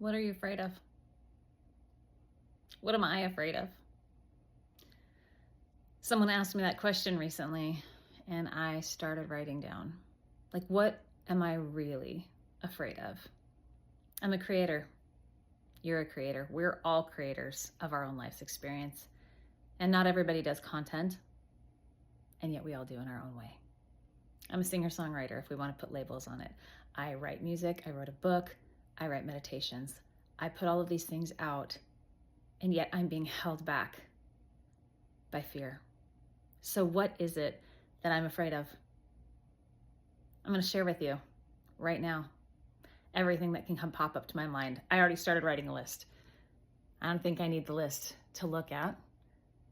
What are you afraid of? What am I afraid of? Someone asked me that question recently, and I started writing down, like, what am I really afraid of? I'm a creator. You're a creator. We're all creators of our own life's experience. And not everybody does content, and yet we all do in our own way. I'm a singer-songwriter, if we want to put labels on it. I write music, I wrote a book, I write meditations. I put all of these things out, and yet I'm being held back by fear. So what is it that I'm afraid of? I'm going to share with you right now everything that can come pop up to my mind. I already started writing a list. I don't think I need the list to look at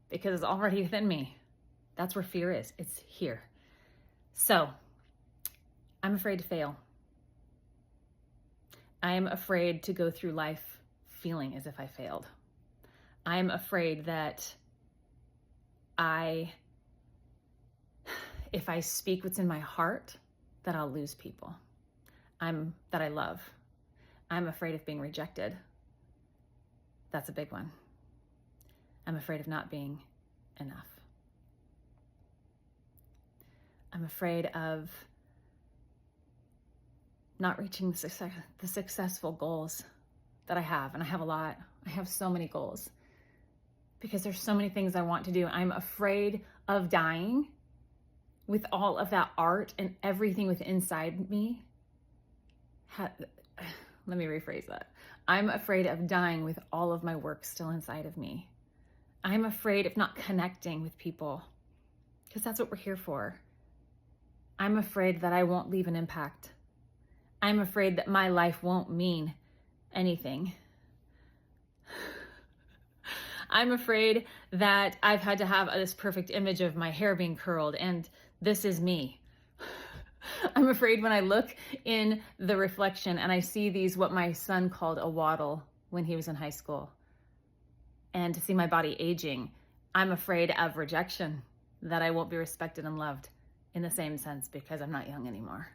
because it's already within me. That's where fear is. It's here. So I'm afraid to fail. I am afraid to go through life feeling as if I failed. I am afraid that if I speak what's in my heart, that I'll lose people that I love. I'm afraid of being rejected. That's a big one. I'm afraid of not being enough. I'm afraid of not reaching the successful goals that I have. And I have a lot. I have so many goals because there's so many things I want to do. I'm afraid of dying with all of that art and everything within inside me. Let me rephrase that. I'm afraid of dying with all of my work still inside of me. I'm afraid of not connecting with people because that's what we're here for. I'm afraid that I won't leave an impact. I'm afraid that my life won't mean anything. I'm afraid that I've had to have this perfect image of my hair being curled and this is me. I'm afraid when I look in the reflection and I see what my son called a waddle when he was in high school, and to see my body aging, I'm afraid of rejection, that I won't be respected and loved in the same sense because I'm not young anymore.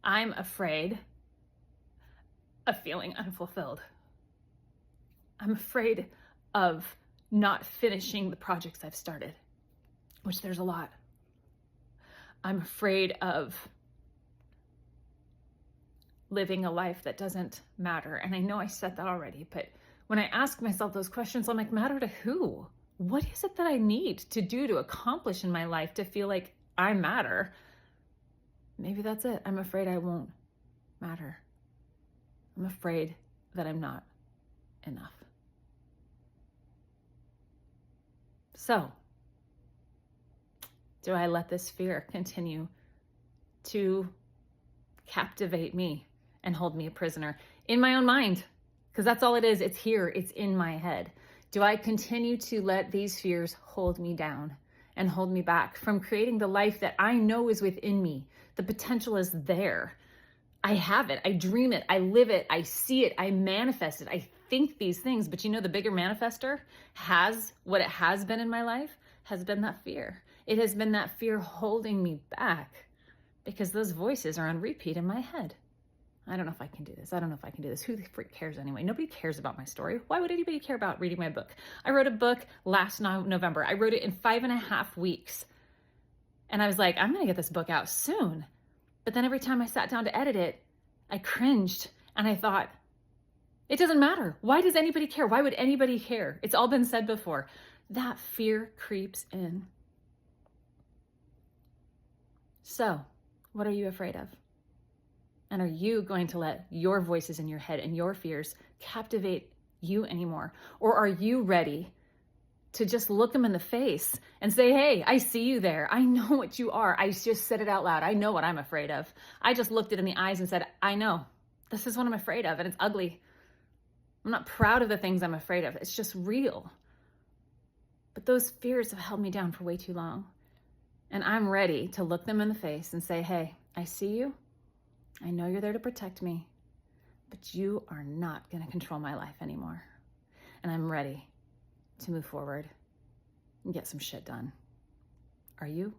I'm afraid of feeling unfulfilled. I'm afraid of not finishing the projects I've started, which there's a lot. I'm afraid of living a life that doesn't matter. And I know I said that already, but when I ask myself those questions, I'm like, matter to who? What is it that I need to do to accomplish in my life to feel like I matter? Maybe that's it. I'm afraid I won't matter. I'm afraid that I'm not enough. So, do I let this fear continue to captivate me and hold me a prisoner in my own mind? Because that's all it is. It's here. It's in my head. Do I continue to let these fears hold me down and hold me back from creating the life that I know is within me? The potential is there. I have it. I dream it. I live it. I see it. I manifest it. I think these things. But the bigger manifester what it has been in my life has been that fear. It has been that fear holding me back because those voices are on repeat in my head. I don't know if I can do this. I don't know if I can do this. Who the freak cares anyway? Nobody cares about my story. Why would anybody care about reading my book? I wrote a book last November. I wrote it in 5.5 weeks. And I was like, I'm going to get this book out soon. But then every time I sat down to edit it, I cringed and I thought, it doesn't matter. Why does anybody care? Why would anybody care? It's all been said before. That fear creeps in. So, what are you afraid of? And are you going to let your voices in your head and your fears captivate you anymore? Or are you ready to just look them in the face and say, hey, I see you there. I know what you are. I just said it out loud. I know what I'm afraid of. I just looked it in the eyes and said, I know. This is what I'm afraid of, and it's ugly. I'm not proud of the things I'm afraid of. It's just real. But those fears have held me down for way too long. And I'm ready to look them in the face and say, hey, I see you. I know you're there to protect me, but you are not going to control my life anymore. And I'm ready to move forward and get some shit done. Are you?